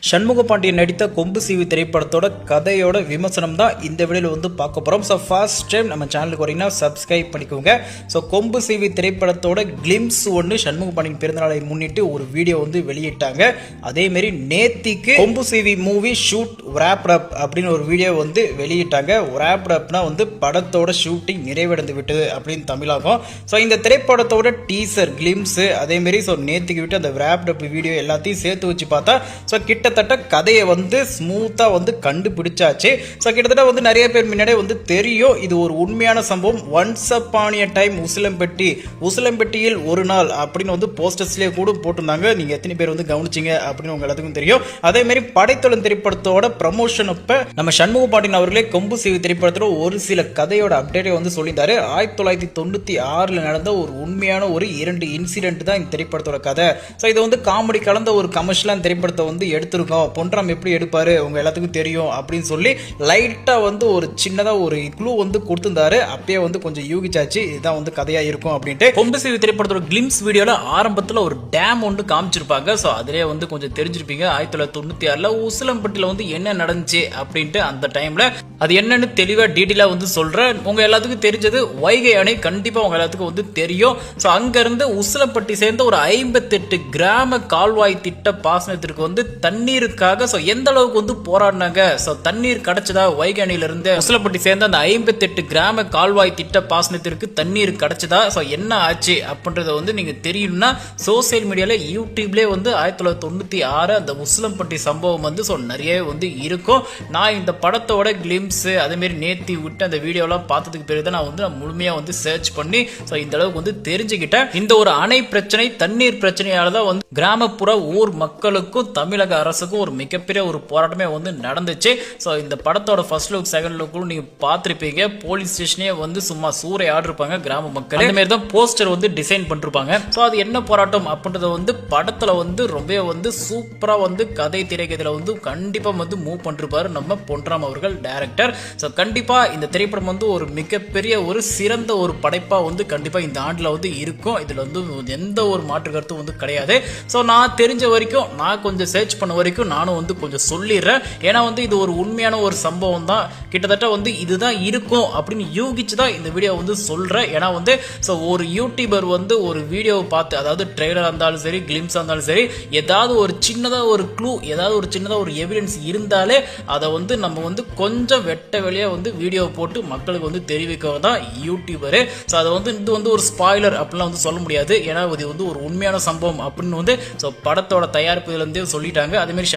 சண்முக பாண்டியன் நடித்த கொம்பு சீவி திரைப்படத்தோட கதையோட விமர்சனம் தான் இந்த வீடியோவில் வந்து பார்க்க போகிறோம். ஸோ ஃபர்ஸ்ட் டைம் நம்ம சேனலுக்கு வரீங்கன்னா சப்ஸ்கிரைப் பண்ணிக்கோங்க. ஸோ கொம்பு சீவி திரைப்படத்தோட கிளிம்ஸ் ஒன்று சண்முக பாண்டியன் பிறந்தநாளை முன்னிட்டு ஒரு வீடியோ வந்து வெளியிட்டாங்க. அதேமாரி நேத்திக்கு கொம்பு சீவி மூவி ஷூட் wrapped up அப்படின்னு ஒரு வீடியோ வந்து வெளியிட்டாங்க. wrapped upனா வந்து படத்தோட ஷூட்டிங் நிறைவடைந்து விட்டது அப்படின்னு தமிழாகும். ஸோ இந்த திரைப்படத்தோட டீசர் கிளிம்ஸ் அதேமாரி ஸோ நேத்திக்கு விட்டு அந்த wrapped up வீடியோ எல்லாத்தையும் சேர்த்து வச்சு பார்த்தா ஸோ கிட்டத்தட்ட கதையை வந்து ஸ்மூத்தாக வந்து கண்டுபிடிச்சாச்சு. ஸோ கிட்டத்தட்ட வந்து நிறைய பேர் முன்னாடியே வந்து தெரியும் இது ஒரு உண்மையான சம்பவம். ஒன்ஸ் அப்பான் எ டைம் உசிலம்பட்டியில் ஒரு நாள் அப்படின்னு வந்து போஸ்டர்ஸ்லேயே கூட போட்டிருந்தாங்க. நீங்கள் எத்தனை பேர் வந்து கவனிச்சிங்க அப்படின்னு உங்க எல்லாத்துக்கும் தெரியும். அதேமாரி படைத்தொழில் திரைப்படத்தோட ப்ரமோஷன் அப்போ நம்ம சண்முக பாண்டியன் அவர்களே கொம்பு சீவி திரைப்படத்தோட ஒரு சில கதையோட அப்டேட்டை வந்து சொல்லியிருந்தாரு. 1996 நடந்த ஒரு உண்மையான ஒரு 2 இன்சிடென்ட் தான் இந்த திரைப்படத்தோட கதை. ஸோ இது வந்து காமெடி கலந்த ஒரு கமர்ஷியலான திரைப்படத்தை வந்து எடுத்திருக்கோம். பொன்ராம் எப்படி எடுப்பாரு உங்க எல்லாத்துக்கும் தெரியும் அப்படின்னு சொல்லி லைட்டா வந்து ஒரு சின்னதா ஒரு க்ளூ வந்து கொடுத்திருந்தாரு. அப்பயே வந்து கொஞ்சம் யூகிச்சாச்சு இதுதான் வந்து கதையா இருக்கும் அப்படின்ட்டு. கொம்பு சீவி திரைப்படத்தோட கிளிம்ஸ் வீடியோல ஆரம்பத்துல ஒரு டேம் ஒன்று காமிச்சிருப்பாங்க. ஸோ அதிலே வந்து கொஞ்சம் தெரிஞ்சிருப்பீங்க 1996 உசிலம்பட்டியில வந்து என்ன நடந்துச்சு அப்படின்ட்டு. அந்த டைம்ல அது என்னன்னு தெளிவா டீட்டெயிலா வந்து சொல்றேன். உங்க எல்லாத்துக்கும் தெரிஞ்சது வைகை அணை கண்டிப்பா உங்க எல்லாத்துக்கும் வந்து தெரியும். ஸோ அங்க இருந்து உசிலம்பட்டி சேர்ந்த ஒரு 58 கிராம கால்வாய் திட்ட பாசனத்திற்கு வந்து தண்ணீருக்காக ஸோ எந்த அளவுக்கு வந்து போராடினாங்க. ஸோ தண்ணீர் கிடைச்சதா வைகை அணையில இருந்து உசிலம்பட்டி சேர்ந்த அந்த 58 கிராம கால்வாய் திட்ட பாசனத்திற்கு தண்ணீர் கிடைச்சதா ஸோ என்ன ஆச்சு அப்படின்றத வந்து நீங்க தெரியணும்னா சோசியல் மீடியால யூடியூப்லேயே வந்து 1996 அந்த உசிலம்பட்டி சம்பவம் வந்து ஸோ நிறைய வந்து இருக்கும். நான் இந்த படத்தோட கிளிம்ஸ் அதேமாரி நேத்தி விட்டு அந்த வீடியோலாம் பார்த்ததுக்கு பிறகு நான் வந்து முழுமையா வந்து சர்ச் பண்ணி ஸோ இந்த அளவுக்கு வந்து தெரிஞ்சுக்கிட்டேன். இந்த ஒரு அணை பிரச்சனை தண்ணீர் பிரச்சனையால தான் வந்து கிராமப்புற ஊர் மக்களுக்கும் தமிழக அரசுக்கும் ஒரு மிகப்பெரிய ஒரு போராட்டமே வந்து நடந்துச்சு. ஸோ இந்த படத்தோட ஃபர்ஸ்ட் லுக் செகண்ட் லுக்கும் நீங்க பார்த்துருப்பீங்க. போலீஸ் ஸ்டேஷனே வந்து சும்மா சூறை ஆடிருப்பாங்க கிராம மக்கள். அந்த மாதிரி தான் போஸ்டர் வந்து டிசைன் பண்ணிருப்பாங்க. ஸோ அது என்ன போராட்டம் அப்படின்றத வந்து படத்துல வந்து ரொம்ப வந்து சூப்பரா வந்து கதை திரைக்கதையில வந்து கண்டிப்பா வந்து மூவ் பண்ணிருப்பாரு நம்ம பொன்ராம் அவர்கள் டைரக்டர். ஸோ கண்டிப்பா இந்த திரைப்படம் வந்து ஒரு மிகப்பெரிய ஒரு சிறந்த ஒரு படைப்பா வந்து கண்டிப்பா இந்த ஆண்டுல வந்து இருக்கும். இதுல வந்து எந்த ஒரு மாற்று கருத்தும் வந்து கிடையாது. ஸோ நான் தெரிஞ்ச வரைக்கும் நான் கொஞ்சம் சர்ச் பண்ண வரைக்கும் நானும் வந்து கொஞ்சம் சொல்லிடுறேன். ஏன்னா வந்து இது ஒரு உண்மையான ஒரு சம்பவம் தான். கிட்டத்தட்ட வந்து இதுதான் இருக்கும் அப்படின்னு யூகிச்சு தான் இந்த வீடியோ வந்து சொல்றேன். ஏன்னா வந்து ஸோ ஒரு யூடியூபர் வந்து ஒரு வீடியோவை பார்த்து அதாவது ட்ரெய்லராக இருந்தாலும் சரி கிளிம்ஸாக இருந்தாலும் சரி ஏதாவது ஒரு சின்னதாக ஒரு க்ளூ ஏதாவது ஒரு சின்னதாக ஒரு எவிடன்ஸ் இருந்தாலே அதை வந்து நம்ம வந்து கொஞ்சம் வெட்ட வெளியாக வந்து வீடியோ போட்டு மக்களுக்கு வந்து தெரிவிக்கிறது தான் யூடியூபரு. ஸோ அதை வந்து இது வந்து ஒரு ஸ்பாய்லர் அப்படிலாம் வந்து சொல்ல முடியாது. ஏன்னா இது வந்து ஒரு உண்மையான சம்பவம் அப்படின்னு வந்து ஸோ படத்தோட தயாரிப்புலேருந்தே சொல்லிட்டாங்க. அதேமாதிரி